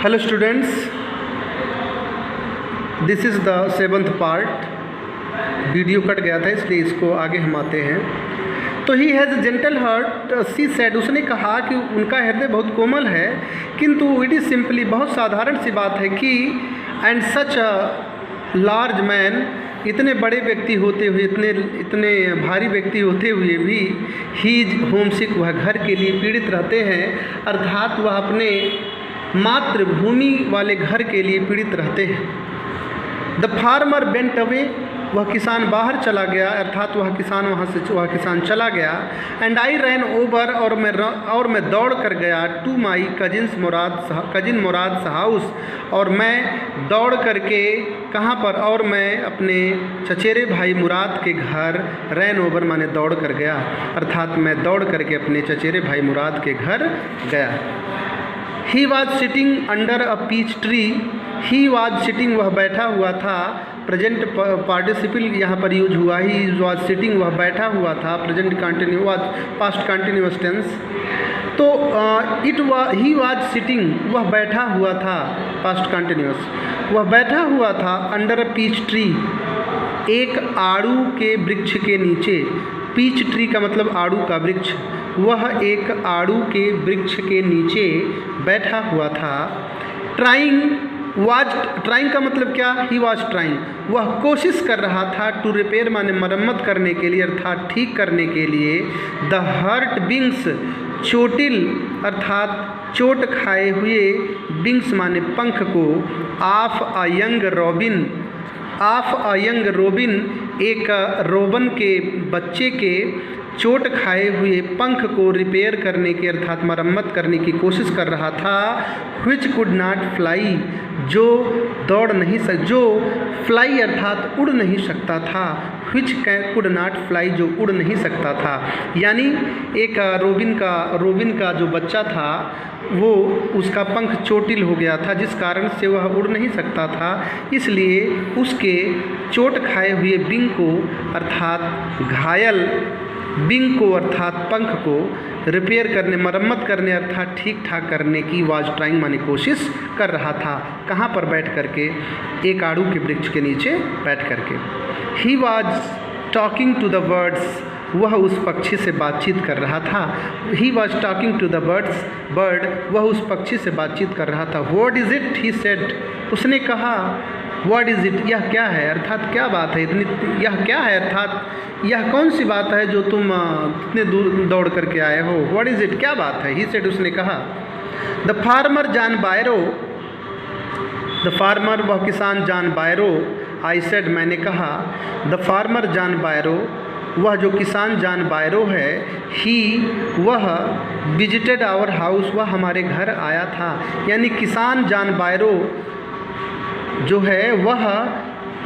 Hello students, this is the 7th part. Video cut गया था इसलिए इसको आगे हम आते हैं। तो he has gentle heart she said, उसने कहा कि उनका हृदय बहुत कोमल है, किंतु इट इज़ सिंपली, बहुत साधारण सी बात है कि and such a large man, इतने बड़े व्यक्ति होते हुए, इतने भारी व्यक्ति होते हुए भी ही इज होमसिक, वह घर के लिए पीड़ित रहते हैं, अर्थात वह अपने मातृभूमि वाले घर के लिए पीड़ित रहते हैं। द फार्मर बेंट अवे, वह किसान बाहर चला गया, अर्थात वह किसान चला गया। एंड आई रैन ओवर, और मैं दौड़ कर गया to my cousin Murad house, और मैं दौड़ करके कहाँ पर, और मैं अपने चचेरे भाई मुराद के घर, रैन ओवर माने दौड़ कर गया, अर्थात मैं दौड़ करके अपने चचेरे भाई मुराद के घर गया। He was sitting under a peach tree, he was sitting, वह बैठा हुआ था। प्रेजेंट पार्टिसिपल यहाँ पर यूज हुआ, ही वॉज सिटिंग, वह बैठा हुआ था। Present continue was past continuous tense. तो ही वॉज सिटिंग, वह बैठा हुआ था, पास्ट कंटिन्यूअस, वह बैठा हुआ था अंडर अ पीच ट्री, एक आड़ू के वृक्ष के नीचे। पीच ट्री का मतलब आड़ू का वृक्ष, वह एक आड़ू के वृक्ष के नीचे बैठा हुआ था। ट्राइंग का मतलब क्या, ही वॉज ट्राइंग, वह कोशिश कर रहा था, टू रिपेयर माने मरम्मत करने के लिए, अर्थात ठीक करने के लिए। द हर्ट विंग्स, चोटिल अर्थात चोट खाए हुए, विंग्स माने पंख को, ऑफ अ यंग रोबिन, एक रोबन के बच्चे के चोट खाए हुए पंख को रिपेयर करने की, अर्थात मरम्मत करने की कोशिश कर रहा था। व्हिच कुड नॉट फ्लाई, जो दौड़ नहीं जो फ्लाई अर्थात उड़ नहीं सकता था। व्हिच कुड नॉट फ्लाई, जो उड़ नहीं सकता था। यानी एक रोबिन का जो बच्चा था, वो उसका पंख चोटिल हो गया था, जिस कारण से वह उड़ नहीं सकता था। इसलिए उसके चोट खाए हुए विंग को, अर्थात घायल विंग को, अर्थात पंख को रिपेयर करने, मरम्मत करने, अर्थात ठीक ठाक करने की वाज ट्राइंग माने कोशिश कर रहा था। कहाँ पर बैठ करके, एक आड़ू के वृक्ष के नीचे बैठ करके। He was talking to the birds, वह उस पक्षी से बातचीत कर रहा था। He was talking to the bird, वह उस पक्षी से बातचीत कर रहा था। What is it, he said, उसने कहा। व्हाट इज़ इट, यह क्या है, अर्थात क्या बात है इतनी, यह क्या है, अर्थात यह कौन सी बात है जो तुम इतने दूर दौड़ करके आए हो। व्हाट इज़ इट, क्या बात है। ही सेड, उसने कहा। The farmer John Byro, the farmer वह किसान जॉन बायरो। आई सेड, मैंने कहा। द फार्मर जॉन बायरो, वह जो किसान जॉन बायरो है, वह विजिटेड आवर हाउस, वह हमारे घर आया था। यानी किसान जॉन बायरो जो है वह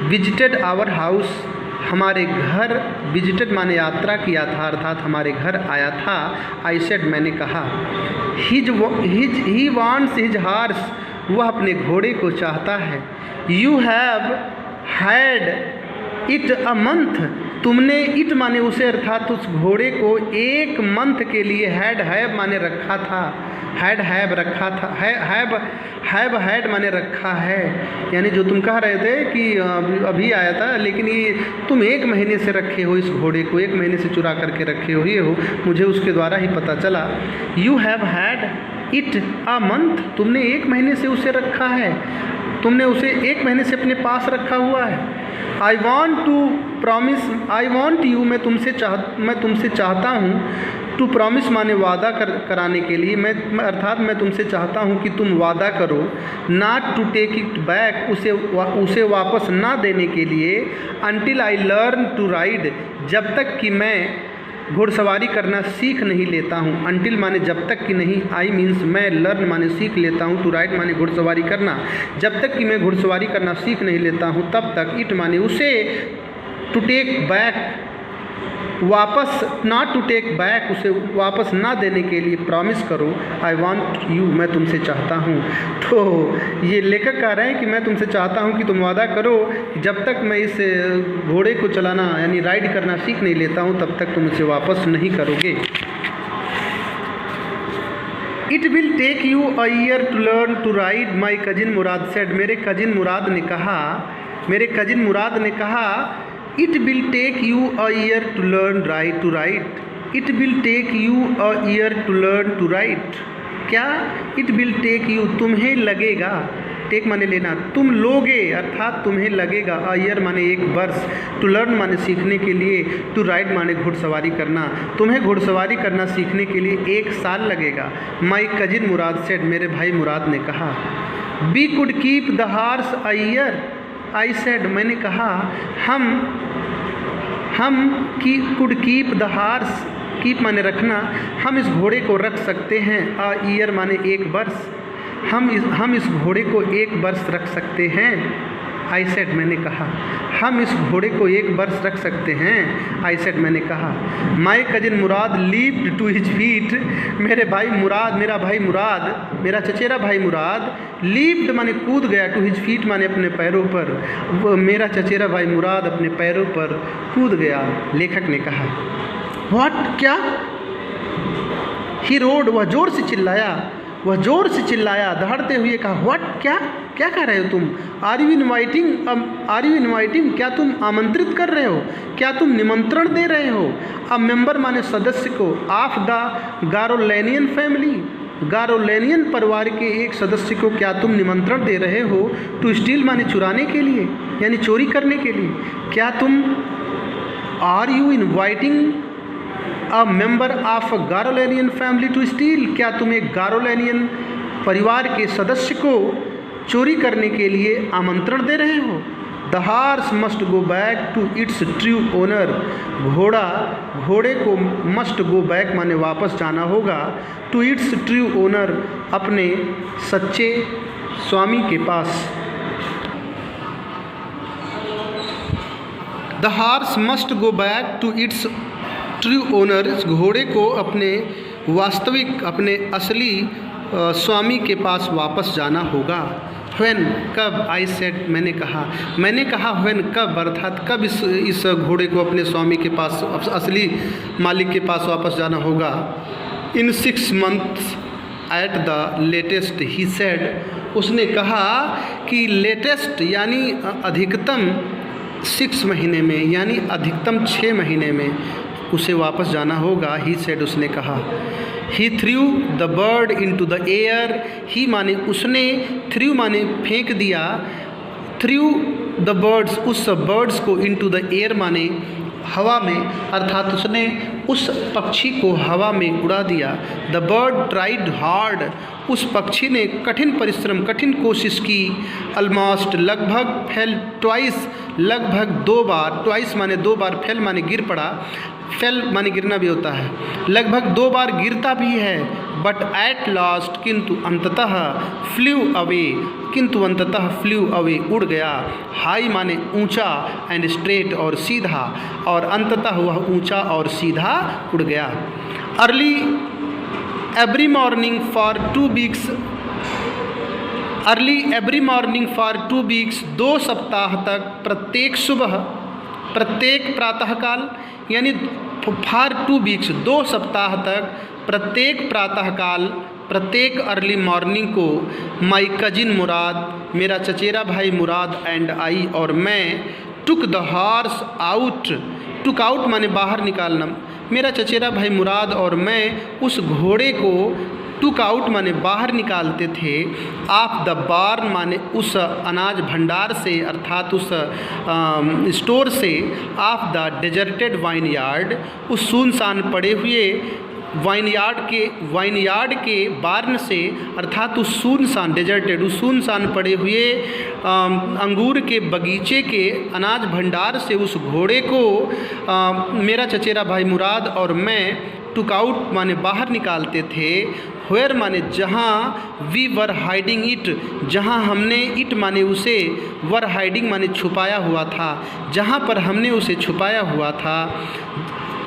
विजिटेड आवर हाउस, हमारे घर, विजिटेड माने यात्रा किया था, अर्थात हमारे घर आया था। आई सेड, मैंने कहा। ही वांट्स हिज हॉर्स, वह अपने घोड़े को चाहता है। You have had it a month, तुमने इट माने उसे, अर्थात उस घोड़े को एक मंथ के लिए, हैव माने रखा था, हैव रखा था, हैड माने रखा है। यानी जो तुम कह रहे थे कि अभी आया था, लेकिन ये तुम 1 महीने से रखे हो इस घोड़े को, 1 महीने से चुरा करके रखे हो, ये हो, मुझे उसके द्वारा ही पता चला। You have had it a month, तुमने 1 महीने से उसे रखा है, तुमने उसे 1 महीने से अपने पास रखा हुआ है। I want to promise, I want you, मैं तुमसे चाहता हूँ। टू प्रॉमिस माने वादा कराने के लिए, अर्थात मैं तुमसे चाहता हूँ कि तुम वादा करो। Not to take it back, उसे वापस ना देने के लिए। Until I learn to ride, जब तक कि मैं घुड़सवारी करना सीख नहीं लेता हूँ। अनटिल माने जब तक कि नहीं, आई मीन्स मैं, लर्न माने सीख लेता हूँ, टू राइड माने घुड़सवारी करना। जब तक कि मैं घुड़सवारी करना सीख नहीं लेता हूँ तब तक। इट माने उसे, टू टेक बैक वापस, नॉट टू टेक बैक, उसे वापस ना देने के लिए प्रॉमिस करो। आई वॉन्ट यू, मैं तुमसे चाहता हूँ। तो ये लेखक कह रहे हैं कि मैं तुमसे चाहता हूँ कि तुम वादा करो, जब तक मैं इस घोड़े को चलाना यानी राइड करना सीख नहीं लेता हूँ तब तक तुम इसे वापस नहीं करोगे। It will take you a year to learn to ride, my cousin Murad said, मेरे कजिन मुराद ने कहा, it will take you a year to learn to ride, it will take you a year to learn to ride. क्या? It will take you, तुम्हें लगेगा, take माने लेना, तुम लोगे अर्थात तुम्हें लगेगा, अ ईयर माने एक वर्ष, टू लर्न माने सीखने के लिए, टू राइड माने घुड़सवारी करना, तुम्हें घुड़सवारी करना सीखने के लिए 1 साल लगेगा। माई कजिन मुराद सेड, मेरे भाई मुराद ने कहा। We could keep the horse a year, I said, मैंने कहा हम could keep the horse, keep माने रखना, हम इस घोड़े को रख सकते हैं, अ ईयर माने 1 वर्ष, हम इस घोड़े को 1 वर्ष रख सकते हैं। आई सेड, मैंने कहा, हम इस घोड़े को 1 वर्ष रख सकते हैं। आई सेड, मैंने कहा। My cousin Murad leaped to his feet, मेरा भाई मुराद, मेरा चचेरा भाई मुराद, लीप्ड माने कूद गया, टू हिज फीट माने अपने पैरों पर, मेरा चचेरा भाई मुराद अपने पैरों पर कूद गया। लेखक ने कहा, व्हाट, क्या? ही रोड, वह जोर से चिल्लाया, दहाड़ते हुए कहा, व्हाट, क्या कह रहे हो तुम? आर यू इनवाइटिंग, क्या तुम आमंत्रित कर रहे हो, क्या तुम निमंत्रण दे रहे हो? अब मेंबर माने सदस्य को, ऑफ द गारोलेनियन फैमिली, गारोलेनियन परिवार के एक सदस्य को क्या तुम निमंत्रण दे रहे हो? टू स्टील माने चुराने के लिए, यानी चोरी करने के लिए। क्या तुम, are you inviting a member of a Carolinian family to steal, क्या तुम एक गारोलेनियन परिवार के सदस्य को चोरी करने के लिए आमंत्रण दे रहे हो? The horse must go back to its true owner, घोड़े को मस्ट गो बैक माने वापस जाना होगा, टू इट्स ट्रू ओनर, अपने सच्चे स्वामी के पास। The horse must go back to its true owner, इस घोड़े को अपने वास्तविक, अपने असली स्वामी के पास वापस जाना होगा। व्हेन, कब? आई सेड, मैंने कहा व्हेन, कब, अर्थात कब इस घोड़े को अपने स्वामी के पास, असली मालिक के पास वापस जाना होगा। इन 6 months at the latest, he said, उसने कहा कि लेटेस्ट यानी अधिकतम 6 महीने में, यानी अधिकतम 6 महीने में उसे वापस जाना होगा। ही सेड, उसने कहा। He threw the bird into the air, he माने उसने, थ्रू माने फेंक दिया, थ्रू द बर्ड्स, उस बर्ड्स को, इनटू द एयर माने हवा में, अर्थात उसने उस पक्षी को हवा में उड़ा दिया। द बर्ड ट्राइड हार्ड, उस पक्षी ने कठिन परिश्रम, कठिन कोशिश की। ऑलमोस्ट, लगभग, फेल ट्वाइस, लगभग 2 बार, ट्वाइस माने 2 बार, फेल माने गिर पड़ा, फेल माने गिरना भी होता है, लगभग 2 बार गिरता भी है। बट एट लास्ट, किंतु अंततः, फ्ल्यू अवे, किंतु अंततः फ्ल्यू अवे, उड़ गया। हाई माने ऊंचा, एंड स्ट्रेट और सीधा, और अंततः वह ऊंचा और सीधा उड़ गया। Early every morning for 2 weeks, early every morning for 2 weeks, 2 सप्ताह तक प्रत्येक सुबह, प्रत्येक प्रातःकाल, यानी फॉर 2 वीक्स, 2 सप्ताह तक प्रत्येक प्रातःकाल, प्रत्येक अर्ली मॉर्निंग को, माई कजिन मुराद, मेरा चचेरा भाई मुराद, एंड आई और मैं, took the horse out, took out माने बाहर निकालना, मेरा चचेरा भाई मुराद और मैं उस घोड़े को टुक आउट माने बाहर निकालते थे। ऑफ द बार्न माने उस अनाज भंडार से, अर्थात उस स्टोर से। Of the deserted wine yard, उस सुनसान पड़े हुए वाइन यार्ड के बार्न से, अर्थात उस सुनसान, डेजर्टेड, उस सुनसान पड़े हुए अंगूर के बगीचे के अनाज भंडार से उस घोड़े को मेरा चचेरा भाई मुराद और मैं टुक आउट माने बाहर निकालते थे। वेयर माने जहाँ, वी वर हाइडिंग इट, जहाँ हमने, इट माने उसे, वर हाइडिंग माने छुपाया हुआ था, जहाँ पर हमने उसे छुपाया हुआ था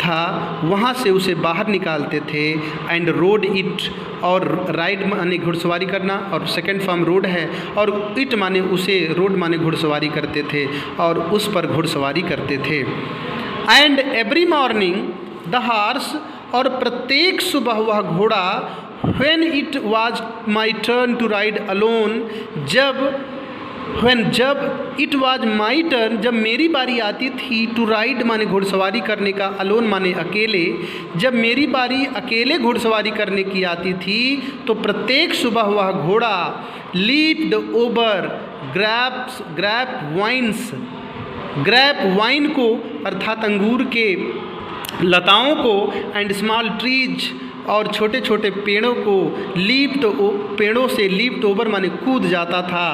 वहाँ से उसे बाहर निकालते थे। एंड रोड इट, और राइड माने घुड़सवारी करना, और सेकंड फॉर्म रोड है, और इट माने उसे, रोड माने घुड़सवारी करते थे और उस पर घुड़सवारी करते थे। And every morning the horse, और प्रत्येक सुबह वह घोड़ा, When it was my turn to ride alone, जब इट वॉज माई टर्न, जब मेरी बारी आती थी, टू राइड माने घुड़सवारी करने का, अलोन माने अकेले, जब मेरी बारी अकेले घुड़सवारी करने की आती थी तो प्रत्येक सुबह वह घोड़ा लीप्ड ओवर ग्रैप वाइन को अर्थात अंगूर के लताओं को, एंड स्मॉल ट्रीज और छोटे छोटे पेड़ों को, पेड़ों से लीप्ट ओवर माने कूद जाता था,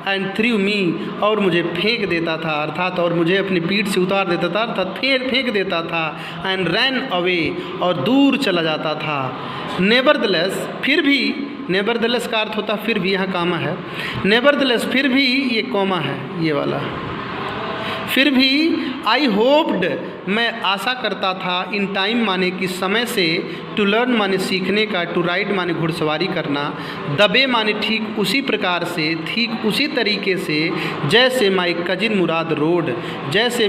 एंड थ्रू मी और मुझे फेंक देता था अर्थात और मुझे अपनी पीठ से उतार देता था अर्थात फेंक देता था, एंड रैन अवे और दूर चला जाता था। नेवरदलेस फिर भी, नेवरदलेस का अर्थ होता फिर भी, यहाँ कामा है, नेवरदलेस फिर भी, ये कॉमा है ये वाला, फिर भी आई होप्ड मैं आशा करता था, इन टाइम माने कि समय से, टू लर्न माने सीखने का, टू राइड माने घुड़सवारी करना, दबे माने ठीक उसी प्रकार से, ठीक उसी तरीके से, जैसे माई कजिन मुराद रोड, जैसे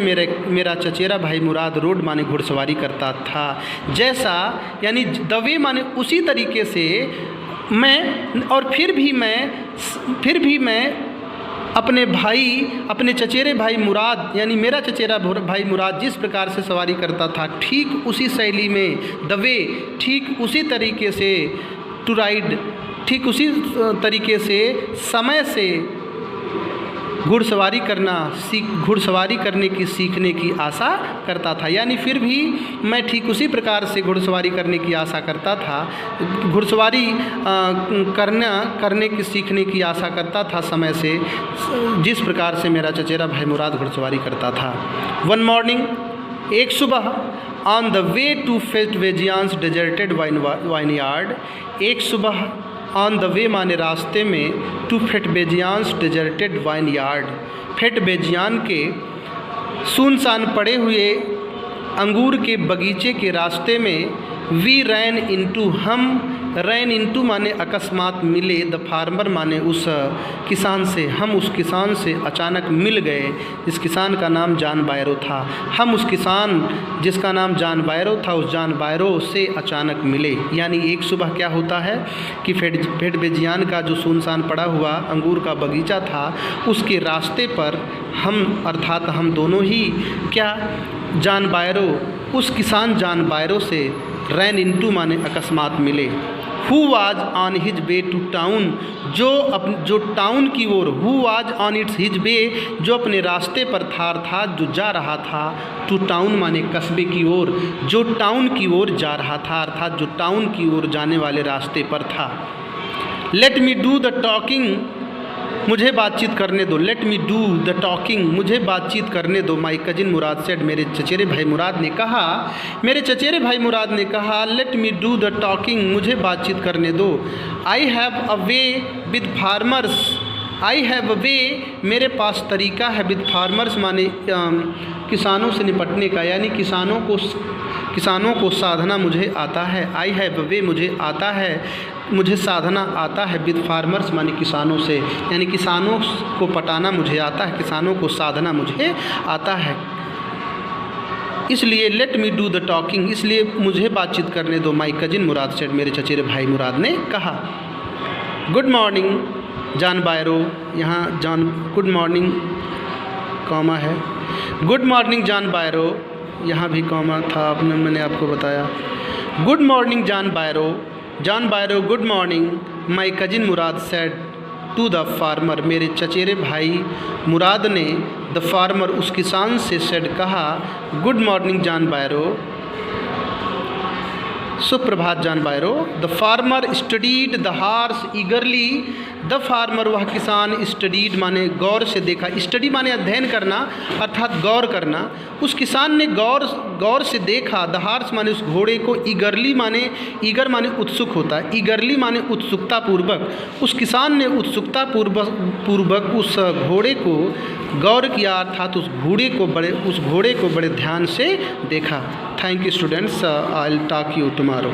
मेरा चचेरा भाई मुराद रोड माने घुड़सवारी करता था, जैसा यानी दबे माने उसी तरीके से मैं, और फिर भी मैं अपने चचेरे भाई मुराद यानी मेरा चचेरा भाई मुराद जिस प्रकार से सवारी करता था, ठीक उसी शैली में, द वे ठीक उसी तरीके से, टू राइड ठीक उसी तरीके से, समय से घुड़सवारी करने की सीखने की आशा करता था। यानी फिर भी मैं ठीक उसी प्रकार से घुड़सवारी करने की आशा करता था, घुड़सवारी करने की सीखने की आशा करता था समय से, जिस प्रकार से मेरा चचेरा भाई मुराद घुड़सवारी करता था। वन मॉर्निंग, एक सुबह, ऑन द वे टू फेटवेजियांस डेजर्टेड वाइन यार्ड, एक सुबह ऑन द वे माने रास्ते में, टू फेटबेजियांस डेजर्टेड वाइन यार्ड, फेटबेजियान के सुनसान पड़े हुए अंगूर के बगीचे के रास्ते में, वी रैन इनटू हम, रैन इनटू माने अकस्मात मिले, द फार्मर माने उस किसान से, हम उस किसान से अचानक मिल गए, इस किसान का नाम जॉन बायरो था, हम उस किसान जिसका नाम जॉन बायरो था, उस जॉन बायरो से अचानक मिले। यानी एक सुबह क्या होता है कि फेटबेजियान का जो सुनसान पड़ा हुआ अंगूर का बगीचा था, उसके रास्ते पर हम अर्थात हम दोनों ही क्या, जॉन बायरो, उस किसान जॉन बायरो से रैन इनटू माने अकस्मात मिले, who was on his way to town, जो टाउन की ओर, who was on its his way, जो अपने रास्ते पर था, जो जा रहा था, टू टाउन माने कस्बे की ओर, जो टाउन की ओर जा रहा था अर्थात जो टाउन की ओर जाने वाले रास्ते पर था। Late me do the talking, मुझे बातचीत करने दो, late me do the talking, मुझे बातचीत करने दो, माई कजिन मुराद सेड, मेरे चचेरे भाई मुराद ने कहा, मेरे चचेरे भाई मुराद ने कहा, let me do the talking, मुझे बातचीत करने दो। I have a way with farmers, I have a way, मेरे पास तरीका है, विद फार्मर्स माने किसानों से निपटने का, यानी किसानों को साधना मुझे आता है। आई हैव अ वे, मुझे आता है, मुझे साधना आता है, विद फार्मर्स माने किसानों से, यानी किसानों को पटाना मुझे आता है, किसानों को साधना मुझे आता है। इसलिए late me do the talking, इसलिए मुझे बातचीत करने दो, माई कजिन मुराद सेड, मेरे चचेरे भाई मुराद ने कहा। गुड मॉर्निंग जॉन बायरो, यहाँ जॉन गुड मॉर्निंग कॉमा है, गुड मॉर्निंग जॉन बायरो, यहाँ भी कॉमा था, मैंने आपको बताया। Good morning John Byro, good morning, my cousin Murad said to the farmer, मेरे चचेरे भाई मुराद ने द फार्मर, उस किसान से सेड कहा, गुड मॉर्निंग जॉन बायरो, सुप्रभात John Byro. The farmer studied the horse eagerly, the farmer वह किसान, स्टडीड माने गौर से देखा, स्टडी माने अध्ययन करना अर्थात गौर करना, उस किसान ने गौर से देखा, द हार्स माने उस घोड़े को, ईगरली माने, ईगर माने उत्सुक होता है, ईगरली माने उत्सुकता पूर्वक, उस किसान ने उत्सुकता पूर्वक उस घोड़े को गौर किया अर्थात उस घोड़े को बड़े ध्यान से देखा। Thank you students, I will talk you tomorrow.